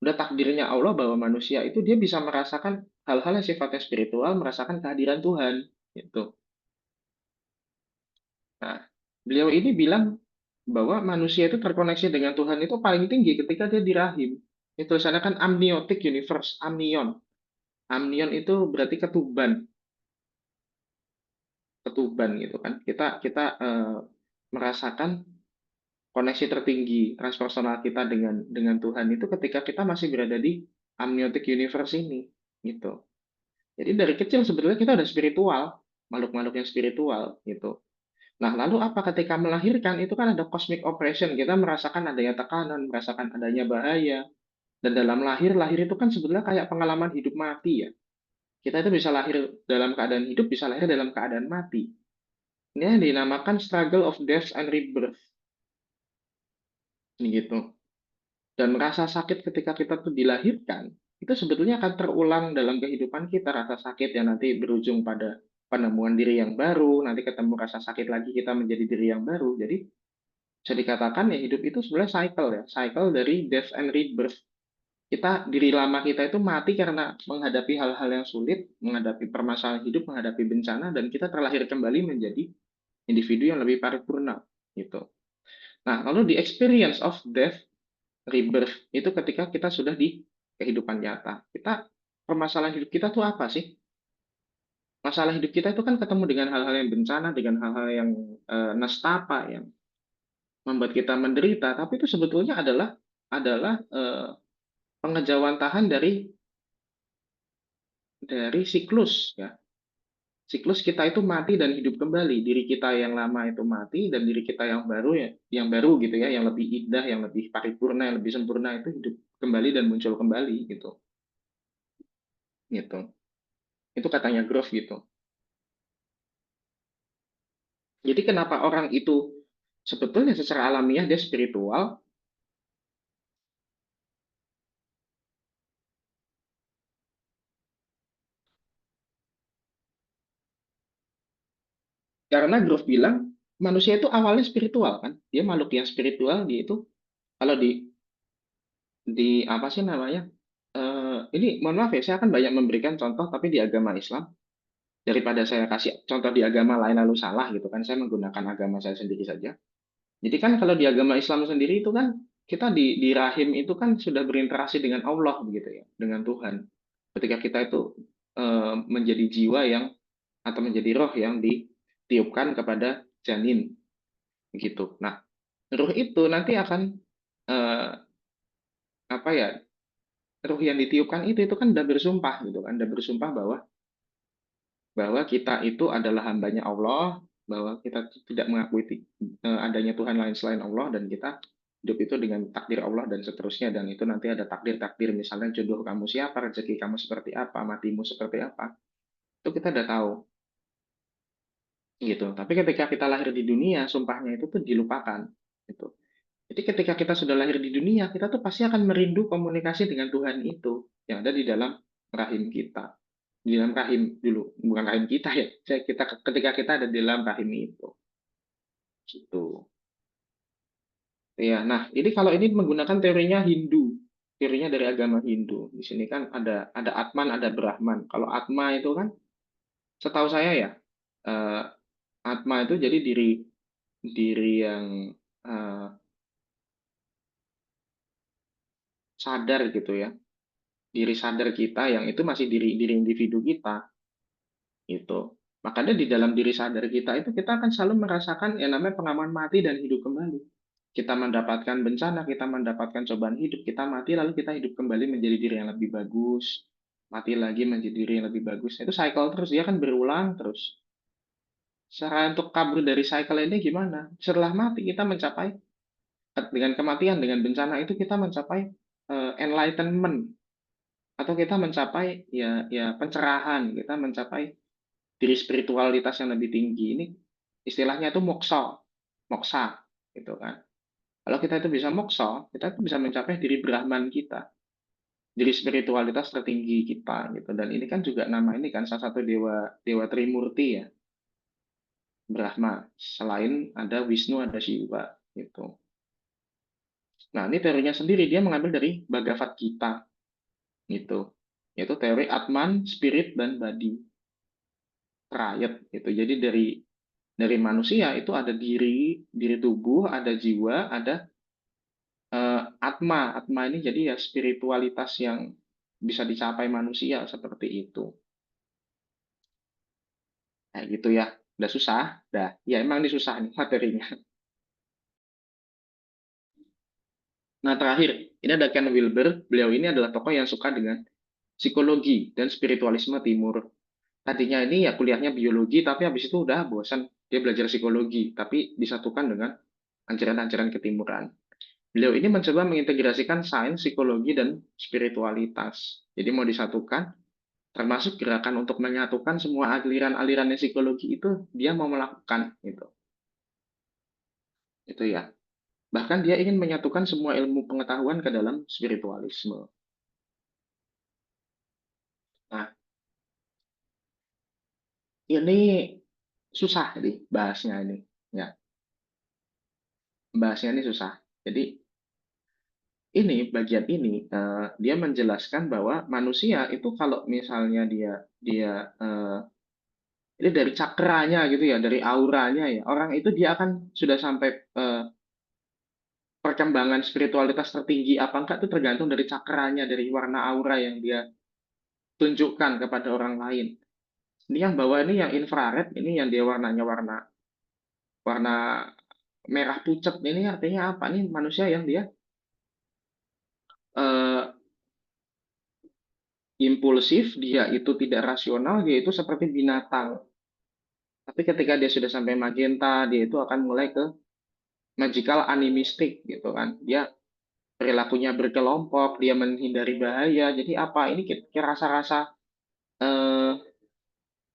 udah takdirnya Allah bahwa manusia itu dia bisa merasakan hal-hal yang sifatnya spiritual, merasakan kehadiran Tuhan. Gitu. Nah, beliau ini bilang bahwa manusia itu terkoneksi dengan Tuhan itu paling tinggi ketika dia di rahim. Itu sana kan amniotic universe, amnion. Amnion itu berarti ketuban, ketuban gitu kan. Kita kita merasakan koneksi tertinggi transpersonal kita dengan Tuhan itu ketika kita masih berada di amniotic universe ini gitu. Jadi dari kecil sebetulnya kita udah spiritual, makhluk-makhluk yang spiritual gitu. Nah, lalu apa ketika melahirkan itu kan ada cosmic oppression, kita merasakan adanya tekanan, merasakan adanya bahaya. Dan dalam lahir itu kan sebetulnya kayak pengalaman hidup mati ya. Kita itu bisa lahir dalam keadaan hidup, bisa lahir dalam keadaan mati. Ini yang dinamakan struggle of death and rebirth. Ini gitu. Dan rasa sakit ketika kita tuh dilahirkan, itu sebetulnya akan terulang dalam kehidupan kita. Rasa sakit yang nanti berujung pada penemuan diri yang baru, nanti ketemu rasa sakit lagi kita menjadi diri yang baru. Jadi bisa dikatakan ya hidup itu sebenarnya cycle ya, cycle dari death and rebirth. Diri lama kita itu mati karena menghadapi hal-hal yang sulit, menghadapi permasalahan hidup, menghadapi bencana, dan kita terlahir kembali menjadi individu yang lebih paripurna gitu. Nah, lalu di experience of death, rebirth, itu ketika kita sudah di kehidupan nyata. Permasalahan hidup kita tuh apa sih? Masalah hidup kita itu kan ketemu dengan hal-hal yang bencana, dengan hal-hal yang nestapa, yang membuat kita menderita, tapi itu sebetulnya adalah pengejauhan tahan dari siklus, ya. Siklus kita itu mati dan hidup kembali. Diri kita yang lama itu mati dan diri kita yang baru, ya, yang baru gitu ya, yang lebih indah, yang lebih paripurna, yang lebih sempurna itu hidup kembali dan muncul kembali gitu. Gitu. Itu katanya Grove gitu. Jadi kenapa orang itu sebetulnya secara alamiah dia spiritual? Karena Grove bilang manusia itu awalnya spiritual kan. Dia makhluk yang spiritual, dia itu kalau di apa sih namanya? Ini mohon maaf ya, saya akan banyak memberikan contoh tapi di agama Islam daripada saya kasih contoh di agama lain lalu salah gitu kan. Saya menggunakan agama saya sendiri saja. Jadi kan kalau di agama Islam sendiri itu kan kita di rahim itu kan sudah berinteraksi dengan Allah begitu ya, dengan Tuhan. Ketika kita itu menjadi jiwa yang atau menjadi roh yang ditiupkan kepada janin gitu. Nah, ruh itu nanti akan eh, apa ya? Ruh yang ditiupkan itu kan udah bersumpah gitu kan, udah bersumpah bahwa bahwa kita itu adalah hambanya Allah, bahwa kita tidak mengakui adanya Tuhan lain selain Allah, dan kita hidup itu dengan takdir Allah dan seterusnya, dan itu nanti ada takdir-takdir, misalnya jodoh kamu siapa, rezeki kamu seperti apa, matimu seperti apa, itu kita udah tahu gitu. Tapi ketika kita lahir di dunia, sumpahnya itu tuh dilupakan gitu. Jadi ketika kita sudah lahir di dunia, kita tuh pasti akan merindu komunikasi dengan Tuhan itu yang ada di dalam rahim kita. Di dalam rahim dulu, bukan rahim kita ya. Ketika kita ada di dalam rahim itu. Gitu. Ya, nah ini kalau ini menggunakan teorinya Hindu. Teorinya dari agama Hindu. Di sini kan ada Atman, ada Brahman. Kalau Atma itu kan setahu saya ya, eh, Atma itu jadi diri diri yang eh, sadar gitu ya. Diri sadar kita yang itu masih diri individu kita gitu. Makanya di dalam diri sadar kita itu kita akan selalu merasakan yang namanya pengaman mati dan hidup kembali. Kita mendapatkan bencana, kita mendapatkan cobaan hidup, kita mati lalu kita hidup kembali menjadi diri yang lebih bagus, mati lagi menjadi diri yang lebih bagus. Itu cycle terus, dia kan berulang terus. Cara untuk kabur dari cycle ini gimana? Setelah mati kita mencapai dengan kematian, dengan bencana itu kita mencapai enlightenment atau kita mencapai ya pencerahan, kita mencapai diri spiritualitas yang lebih tinggi. Ini istilahnya itu moksa, moksa gitu kan. Kalau kita itu bisa moksa, kita itu bisa mencapai diri Brahman kita, diri spiritualitas tertinggi kita gitu. Dan ini kan juga nama ini kan salah satu dewa dewa Trimurti ya, Brahma. Selain ada Wisnu, ada Shiva gitu. Nah, ini teorinya sendiri dia mengambil dari Bhagavad Gita gitu. Yaitu teori Atman, Spirit dan Body, Triad gitu. Jadi dari manusia itu ada diri tubuh, ada jiwa, ada atma. Atma ini jadi ya spiritualitas yang bisa dicapai manusia seperti itu. Kayak gitu ya. Udah susah, dah. Ya emang ini susah nih materinya. Nah terakhir, ini ada Ken Wilber. Beliau ini adalah tokoh yang suka dengan psikologi dan spiritualisme timur. Tadinya ini ya kuliahnya biologi, tapi habis itu udah bosan. Dia belajar psikologi, tapi disatukan dengan ajaran-ajaran ketimuran. Beliau ini mencoba mengintegrasikan sains, psikologi, dan spiritualitas. Jadi mau disatukan, termasuk gerakan untuk menyatukan semua aliran-aliran psikologi itu dia mau melakukan gitu. Itu ya. Bahkan dia ingin menyatukan semua ilmu pengetahuan ke dalam spiritualisme. Nah, ini susah nih bahasnya ini. Ya, bahasnya ini susah. Jadi ini bagian ini dia menjelaskan bahwa manusia itu kalau misalnya dia dia ini dari cakranya gitu ya, dari auranya ya. Orang itu dia akan sudah sampai perkembangan spiritualitas tertinggi apa enggak itu tergantung dari cakranya, dari warna aura yang dia tunjukkan kepada orang lain. Ini yang bawah ini yang infrared, ini yang dia warnanya warna warna merah pucat. Ini artinya apa? Ini manusia yang dia eh, impulsif, dia itu tidak rasional, dia itu seperti binatang. Tapi ketika dia sudah sampai magenta, dia itu akan mulai ke magical animistic gitu kan. Dia perilakunya berkelompok, dia menghindari bahaya. Jadi apa? Ini kayak rasa-rasa eh,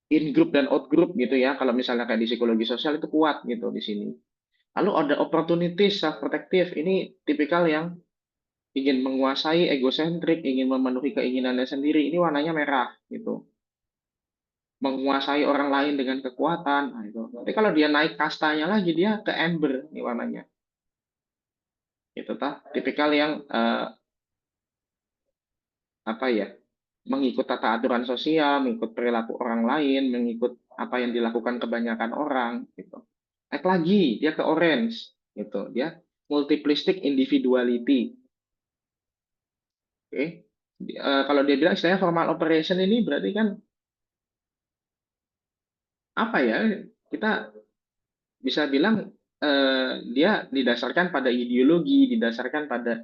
in group dan out group gitu ya. Kalau misalnya kayak di psikologi sosial itu kuat gitu di sini. Lalu ada opportunities self protective. Ini tipikal yang ingin menguasai, egosentrik, ingin memenuhi keinginannya sendiri. Ini warnanya merah gitu. Menguasai orang lain dengan kekuatan. Nah, itu. Tapi kalau dia naik kastanya lagi, dia ke amber ini warnanya. Itu tah tipikal yang apa ya? Mengikut tata aturan sosial, mengikut perilaku orang lain, mengikut apa yang dilakukan kebanyakan orang gitu. Naik lagi dia ke orange gitu. Dia multiplistic individuality. Oke. Kalau dia bilang istilahnya formal operation ini berarti kan apa ya? Kita bisa bilang dia didasarkan pada ideologi, didasarkan pada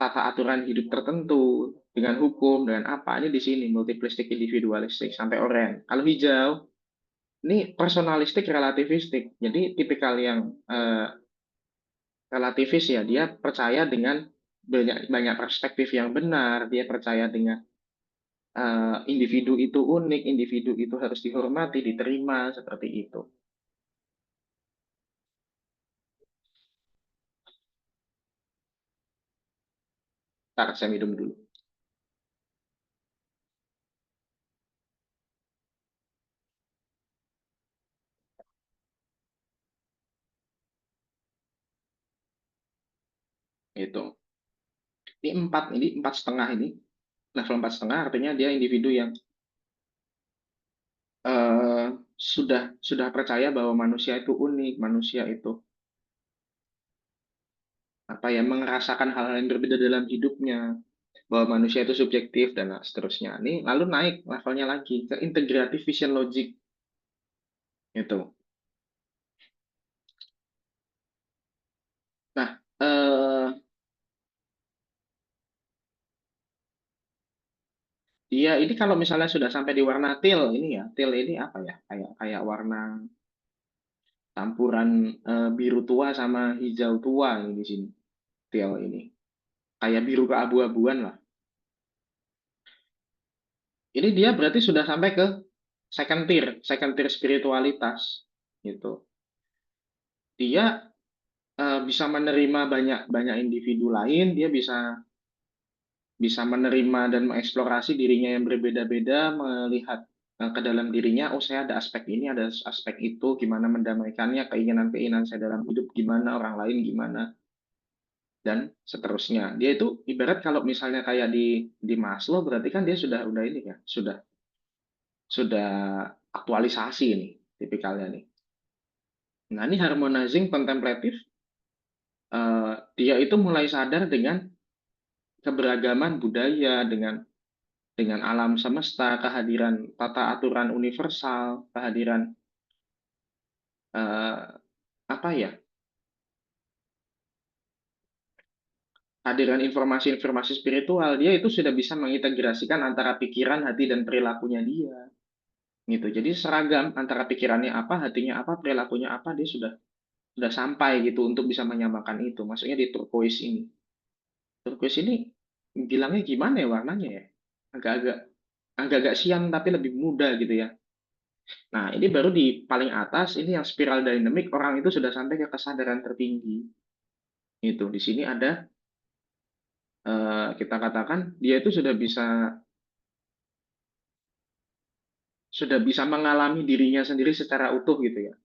tata aturan hidup tertentu, dengan hukum, dengan apa. Ini di sini multiplistik, individualistik sampai orange. Kalau hijau ini personalistik, relativistik. Jadi tipikal yang relativis ya, dia percaya dengan banyak banyak perspektif yang benar, dia percaya dengan individu itu unik, individu itu harus dihormati, diterima seperti itu. Ntar saya minum dulu. Itu. Ini empat setengah ini level empat setengah artinya dia individu yang sudah percaya bahwa manusia itu unik, manusia itu apa ya merasakan hal-hal yang berbeda dalam hidupnya, bahwa manusia itu subjektif dan seterusnya. Ini lalu naik levelnya lagi ke integratif vision logic itu. Nah, dia ini kalau misalnya sudah sampai di warna teal ini ya, teal ini apa ya? Kayak kayak warna campuran biru tua sama hijau tua ini di sini. Teal ini. Kayak biru keabu-abuan lah. Ini dia berarti sudah sampai ke second tier spiritualitas gitu. Dia bisa menerima banyak banyak individu lain, dia bisa bisa menerima dan mengeksplorasi dirinya yang berbeda-beda, melihat ke dalam dirinya, oh saya ada aspek ini, ada aspek itu, gimana mendamaikannya, keinginan-keinginan saya dalam hidup, gimana orang lain, gimana, dan seterusnya. Dia itu ibarat kalau misalnya kayak di Maslow, berarti kan dia sudah ini ya, sudah aktualisasi ini tipikalnya nih. Nah ini harmonizing contemplative, dia itu mulai sadar dengan keberagaman budaya, dengan alam semesta, kehadiran tata aturan universal, kehadiran eh, apa ya, kehadiran informasi-informasi spiritual, dia itu sudah bisa mengintegrasikan antara pikiran, hati, dan perilakunya dia. Gitu. Jadi seragam antara pikirannya apa, hatinya apa, perilakunya apa, dia sudah sampai gitu untuk bisa menyamakan itu. Maksudnya di turquoise ini. Turquoise ini bilangnya gimana ya warnanya ya? Agak-agak agak-agak siang tapi lebih muda gitu ya. Nah, ini baru di paling atas, ini yang spiral dynamic, orang itu sudah sampai ke kesadaran tertinggi. Itu di sini ada kita katakan dia itu sudah bisa mengalami dirinya sendiri secara utuh gitu ya.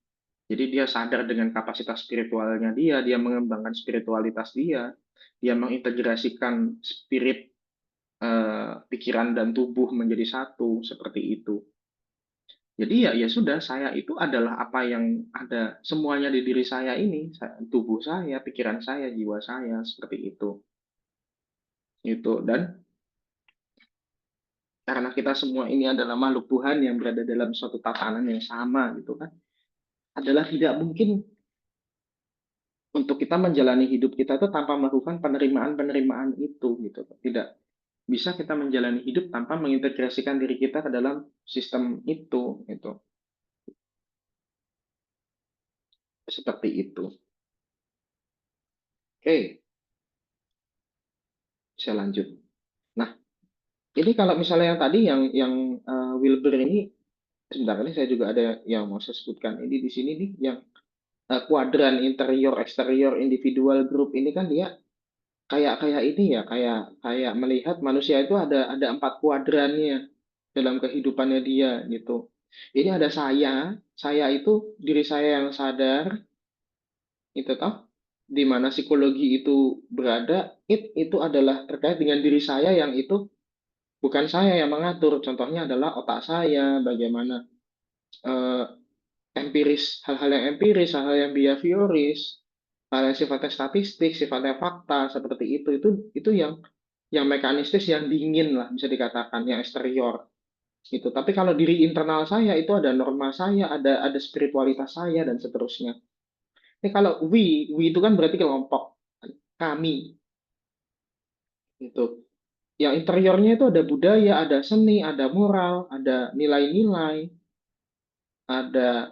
Jadi dia sadar dengan kapasitas spiritualnya dia mengembangkan spiritualitas dia mengintegrasikan spirit, pikiran dan tubuh menjadi satu seperti itu. Jadi ya sudah, saya itu adalah apa yang ada semuanya di diri saya ini, tubuh saya, pikiran saya, jiwa saya, seperti itu. Dan karena kita semua ini adalah makhluk Tuhan yang berada dalam suatu tatanan yang sama gitu kan, adalah tidak mungkin untuk kita menjalani hidup kita itu tanpa melakukan penerimaan-penerimaan itu gitu. Tidak bisa kita menjalani hidup tanpa mengintegrasikan diri kita ke dalam sistem itu gitu. Seperti itu. Oke, saya lanjut. Nah, ini kalau misalnya yang tadi yang Wilber ini, sebentar ini saya juga ada yang mau saya sebutkan. Ini di sini nih yang kuadran interior eksterior individual group ini kan dia kayak kayak ini ya, kayak kayak melihat manusia itu ada 4 kuadrannya dalam kehidupannya dia gitu. Ini ada saya itu diri saya yang sadar, itu toh, di mana psikologi itu berada, itu adalah terkait dengan diri saya yang itu bukan saya yang mengatur. Contohnya adalah otak saya, bagaimana eh, empiris, hal-hal yang empiris, hal-hal yang behavioris, hal yang sifatnya statistik, sifatnya fakta, seperti itu yang mekanistis, yang dingin lah bisa dikatakan, yang eksterior gitu. Tapi kalau diri internal saya itu ada norma saya, ada spiritualitas saya dan seterusnya. Ini kalau we itu kan berarti kelompok, kami gitu. Yang interiornya itu ada budaya, ada seni, ada moral, ada nilai-nilai, ada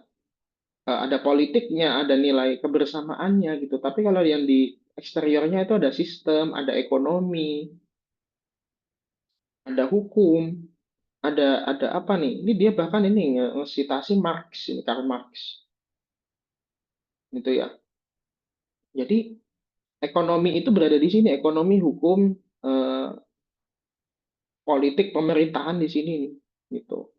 ada politiknya, ada nilai kebersamaannya gitu. Tapi kalau yang di eksteriornya itu ada sistem, ada ekonomi, ada hukum, ada apa nih? Ini dia bahkan ini nge-sitasi Marx, ini Karl Marx, gitu ya. Jadi ekonomi itu berada di sini, ekonomi, hukum, eh, politik, pemerintahan di sini, gitu.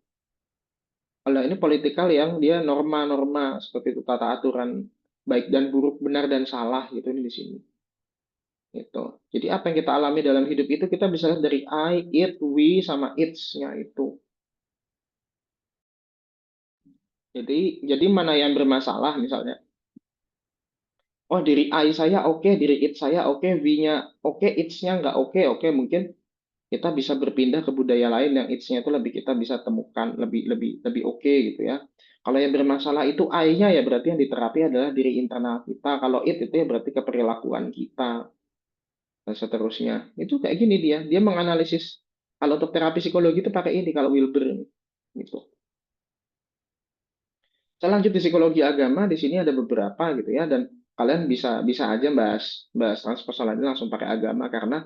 Kalau ini politikal yang dia norma-norma seperti itu, tata aturan baik dan buruk, benar dan salah gitu ini di sini. Gitu. Jadi apa yang kita alami dalam hidup itu kita bisa lihat dari I, it, we, sama its-nya itu. Jadi mana yang bermasalah misalnya? Oh, diri I saya oke, diri it saya oke, we-nya oke, its-nya nggak oke, oke mungkin kita bisa berpindah ke budaya lain yang its-nya itu lebih kita bisa temukan lebih lebih lebih oke gitu ya. Kalau yang bermasalah itu I-nya ya berarti yang diterapi adalah diri internal kita. Kalau it itu ya berarti keperilakuan kita dan seterusnya. Itu kayak gini dia menganalisis. Kalau untuk terapi psikologi itu pakai ini kalau Wilber ini. Gitu. Saya lanjut di psikologi agama, di sini ada beberapa gitu ya, dan kalian bisa bisa aja bahas bahas transpersonal ini langsung pakai agama karena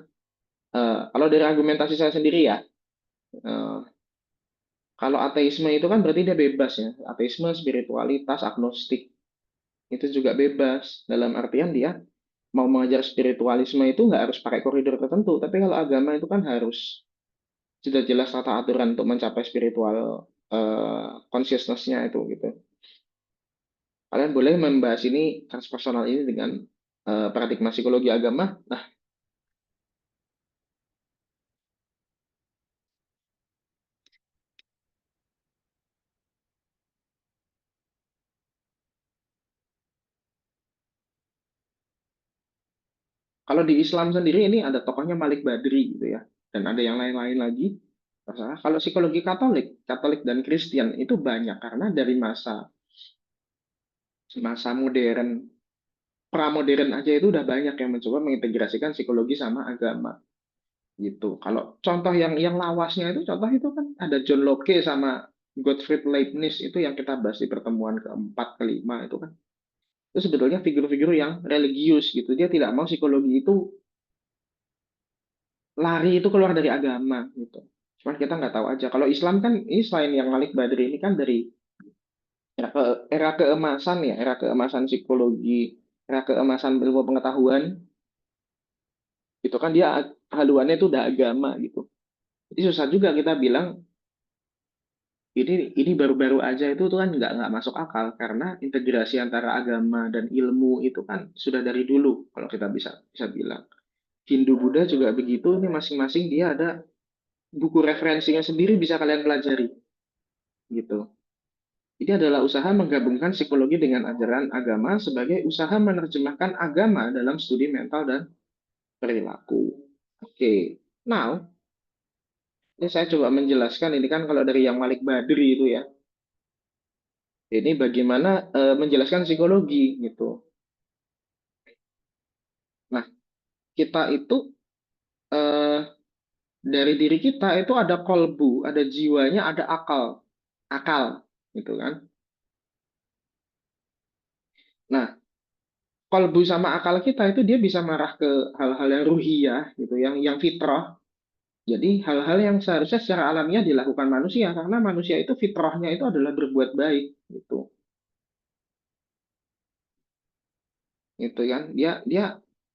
kalau dari argumentasi saya sendiri ya, eh, kalau ateisme itu kan berarti dia bebas ya, ateisme, spiritualitas, agnostik itu juga bebas dalam artian dia mau mengajar spiritualisme itu nggak harus pakai koridor tertentu, tapi kalau agama itu kan harus sudah jelas tata aturan untuk mencapai spiritual consciousness-nya itu gitu. Kalian boleh membahas ini transpersonal ini dengan paradigma psikologi agama. Nah, kalau di Islam sendiri ini ada tokohnya Malik Badri gitu ya, dan ada yang lain-lain lagi. Kalau psikologi Katolik, Katolik dan Kristen itu banyak karena dari masa masa modern, pramodern aja itu udah banyak yang mencoba mengintegrasikan psikologi sama agama gitu. Kalau contoh yang lawasnya itu contoh itu kan ada John Locke sama Gottfried Leibniz itu yang kita bahas di pertemuan keempat kelima itu kan. Itu sebetulnya figur-figur yang religius gitu. Dia tidak mau psikologi itu lari itu keluar dari agama gitu. Cuman kita nggak tahu aja. Kalau Islam kan ini selain yang Malik Badri ini kan dari era keemasan ya, era keemasan psikologi, era keemasan ilmu pengetahuan, itu kan dia haluannya itu udah agama gitu. Jadi susah juga kita bilang ini baru-baru aja itu tuh kan nggak masuk akal karena integrasi antara agama dan ilmu itu kan sudah dari dulu kalau kita bisa bisa bilang. Hindu Buddha juga begitu, ini masing-masing dia ada buku referensinya sendiri bisa kalian pelajari gitu. Ini adalah usaha menggabungkan psikologi dengan ajaran agama sebagai usaha menerjemahkan agama dalam studi mental dan perilaku. Oke, now ini saya coba menjelaskan ini kan kalau dari yang Malik Badri itu ya. Ini bagaimana menjelaskan psikologi gitu. Nah, kita itu eh, dari diri kita itu ada kolbu, ada jiwanya, ada akal, akal, gitu kan. Nah, kolbu sama akal kita itu dia bisa marah ke hal-hal yang ruhiyah, gitu, yang fitrah. Jadi hal-hal yang seharusnya secara alamiah dilakukan manusia, karena manusia itu fitrahnya itu adalah berbuat baik, gitu. Itu kan, dia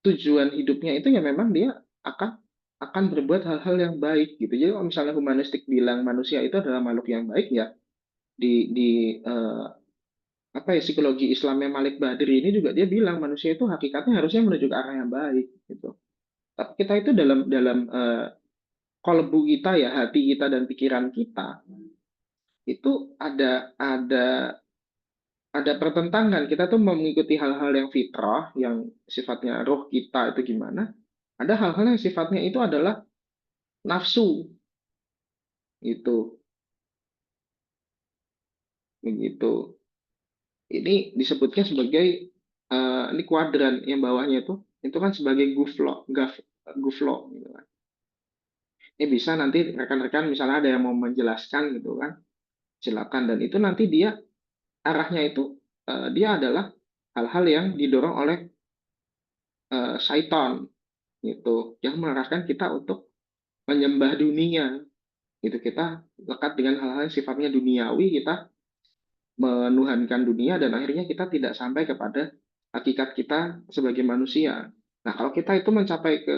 tujuan hidupnya itu ya memang dia akan akan berbuat hal-hal yang baik, gitu. Jadi kalau misalnya humanistik bilang manusia itu adalah makhluk yang baik ya, di apa ya psikologi Islamnya Malik Badri ini juga dia bilang manusia itu hakikatnya harusnya menuju ke arah yang baik gitu. Tapi kita itu dalam dalam kolbu kita ya hati kita dan pikiran kita itu ada pertentangan. Kita tuh mau mengikuti hal-hal yang fitrah yang sifatnya roh kita itu gimana. Ada hal-hal yang sifatnya itu adalah nafsu itu begitu. Ini disebutnya sebagai ini kuadran yang bawahnya itu kan sebagai guflo, guflo gitu kan. Ini bisa nanti rekan-rekan misalnya ada yang mau menjelaskan gitu kan, silakan dan itu nanti dia arahnya itu dia adalah hal-hal yang didorong oleh syaitan gitu yang mengarahkan kita untuk menyembah dunia gitu kita lekat dengan hal-hal yang sifatnya duniawi kita menuhankan dunia dan akhirnya kita tidak sampai kepada hakikat kita sebagai manusia. Nah, kalau kita itu mencapai ke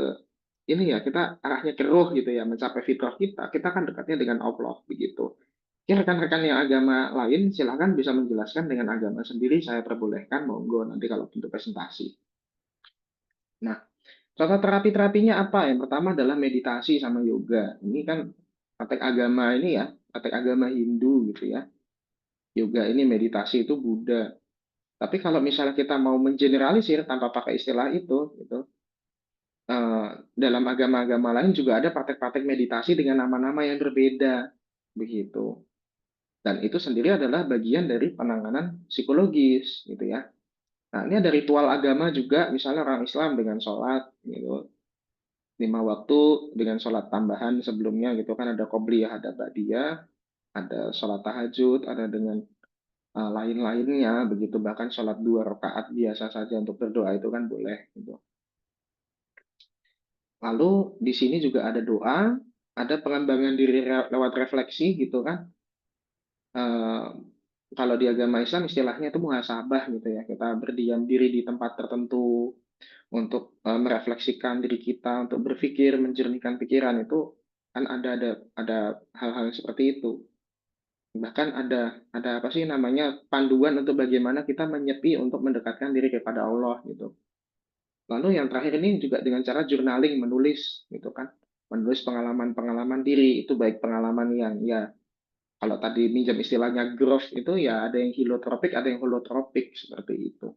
ini ya, kita arahnya ke roh gitu ya, mencapai fitrah kita kan dekatnya dengan Allah begitu. Ya, rekan-rekan yang agama lain silahkan bisa menjelaskan dengan agama sendiri, saya perbolehkan, monggo nanti kalau bentuk presentasi. Nah, contoh terapi-terapinya apa? Yang pertama adalah meditasi sama yoga. Ini kan praktek agama ini ya, praktek agama Hindu gitu ya. Yoga ini meditasi itu Buddha. Tapi kalau misalnya kita mau mengeneralisir tanpa pakai istilah itu, gitu, dalam agama-agama lain juga ada praktek-praktek meditasi dengan nama-nama yang berbeda, begitu. Dan itu sendiri adalah bagian dari penanganan psikologis, gitu ya. Nah, ini ada ritual agama juga, misalnya orang Islam dengan sholat, gitu, 5 waktu dengan sholat tambahan sebelumnya, gitu kan ada qobliyah, ada ba'diyah, ada sholat tahajud, ada dengan lain-lainnya, begitu bahkan sholat 2 rakaat biasa saja untuk berdoa itu kan boleh, gitu. Lalu di sini juga ada doa, ada pengembangan diri lewat refleksi gitu kan. Eh, kalau di agama Islam istilahnya itu muhasabah gitu ya. Kita berdiam diri di tempat tertentu untuk merefleksikan diri kita, untuk berpikir, menjernihkan pikiran itu kan ada hal-hal seperti itu. Bahkan ada apa sih namanya panduan untuk bagaimana kita menyepi untuk mendekatkan diri kepada Allah gitu. Lalu yang terakhir ini juga dengan cara journaling, menulis gitu kan. Menulis pengalaman-pengalaman diri, itu baik pengalaman yang ya kalau tadi minjam istilahnya growth itu ya ada yang hilotropik, ada yang holotropik seperti itu.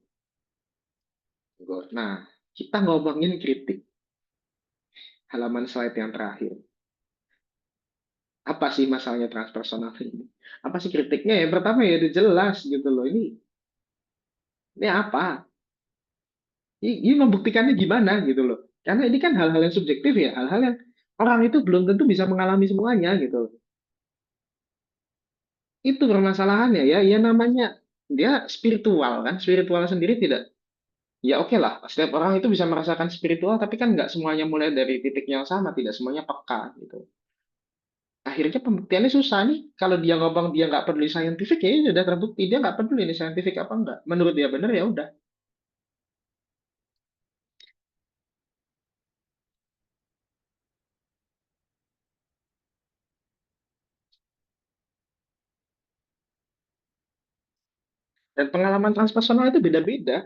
Nah, kita ngomongin kritik halaman slide yang terakhir. Apa sih masalahnya transpersonal ini? Apa sih kritiknya? Yang pertama ya udah jelas gitu loh. Ini apa? Ini membuktikannya gimana gitu loh. Karena ini kan hal-hal yang subjektif ya, hal-hal yang orang itu belum tentu bisa mengalami semuanya gitu loh. Itu permasalahannya ya, ya namanya dia spiritual kan, spiritual sendiri tidak, ya oke lah, setiap orang itu bisa merasakan spiritual, tapi kan nggak semuanya mulai dari titik yang sama, tidak semuanya peka gitu. Akhirnya pembuktiannya susah nih, kalau dia ngomong dia nggak peduli saintifik, ya sudah terbukti dia nggak peduli ini saintifik apa enggak. Menurut dia benar ya udah. Dan pengalaman transpersonal itu beda-beda.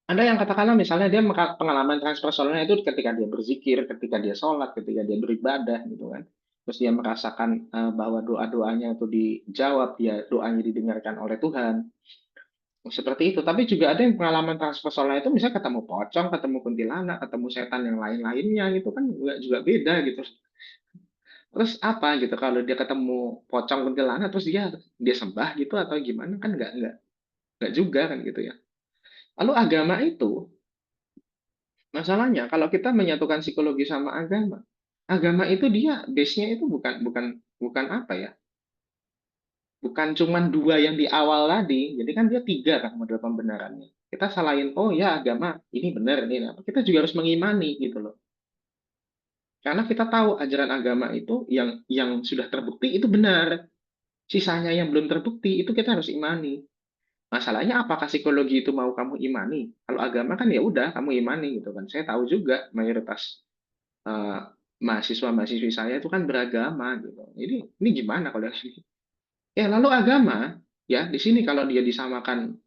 Ada yang katakanlah misalnya dia pengalaman transpersonalnya itu ketika dia berzikir, ketika dia sholat, ketika dia beribadah gitu kan. terus dia merasakan bahwa doa-doanya itu dijawab, dia doanya didengarkan oleh Tuhan. Seperti itu. Tapi juga ada yang pengalaman transpersonal itu misalnya ketemu pocong, ketemu kuntilanak, ketemu setan yang lain-lainnya gitu kan juga beda gitu. Terus apa gitu kalau dia ketemu pocong, kuntilanak terus dia sembah gitu atau gimana kan nggak juga kan gitu ya. Lalu agama itu masalahnya kalau kita menyatukan psikologi sama agama, agama itu dia base-nya itu bukan bukan bukan apa ya? Bukan cuma dua yang di awal tadi, jadi kan dia tiga kan model pembenarannya. Kita salahin, oh ya agama ini benar ini, apa? Kita juga harus mengimani gitu loh. Karena kita tahu ajaran agama itu yang sudah terbukti itu benar. Sisanya yang belum terbukti itu kita harus imani. Masalahnya apakah psikologi itu mau kamu imani? Kalau agama kan ya udah kamu imani gitu kan. Saya tahu juga mayoritas eh, mahasiswa-mahasiswi saya itu kan beragama gitu. Ini gimana kalau ini? Ya lalu agama ya di sini kalau dia disamakan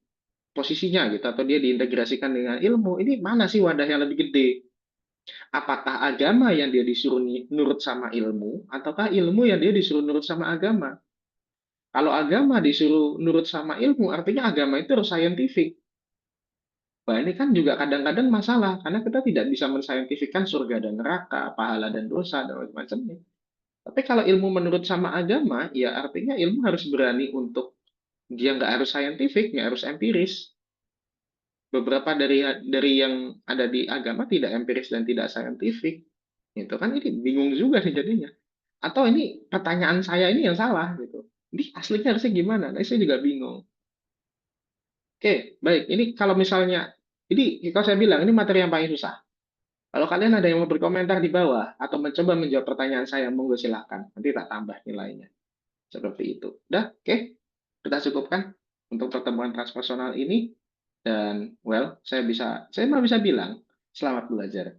posisinya gitu atau dia diintegrasikan dengan ilmu, ini mana sih wadah yang lebih gede? Apakah agama yang dia disuruh nurut sama ilmu ataukah ilmu yang dia disuruh nurut sama agama? Kalau agama disuruh nurut sama ilmu, artinya agama itu harus scientific. Wah, ini kan juga kadang-kadang masalah karena kita tidak bisa mensaintifikkan surga dan neraka, pahala dan dosa dan macam-macamnya. Tapi kalau ilmu menurut sama agama, ya artinya ilmu harus berani untuk dia nggak harus saintifik, nggak harus empiris. Beberapa dari yang ada di agama tidak empiris dan tidak saintifik. Itu kan ini bingung juga nih jadinya. Atau ini pertanyaan saya ini yang salah gitu. Ini aslinya harusnya gimana? Nah, saya juga bingung. Oke, baik. Ini kalau misalnya, ini kalau saya bilang ini materi yang paling susah. Kalau kalian ada yang mau berkomentar di bawah atau mencoba menjawab pertanyaan saya, monggo silahkan. Nanti tak tambah nilainya. Seperti itu. Udah, oke. Kita cukupkan untuk pertemuan transpersonal ini. Dan, well, saya mau bisa bilang, selamat belajar.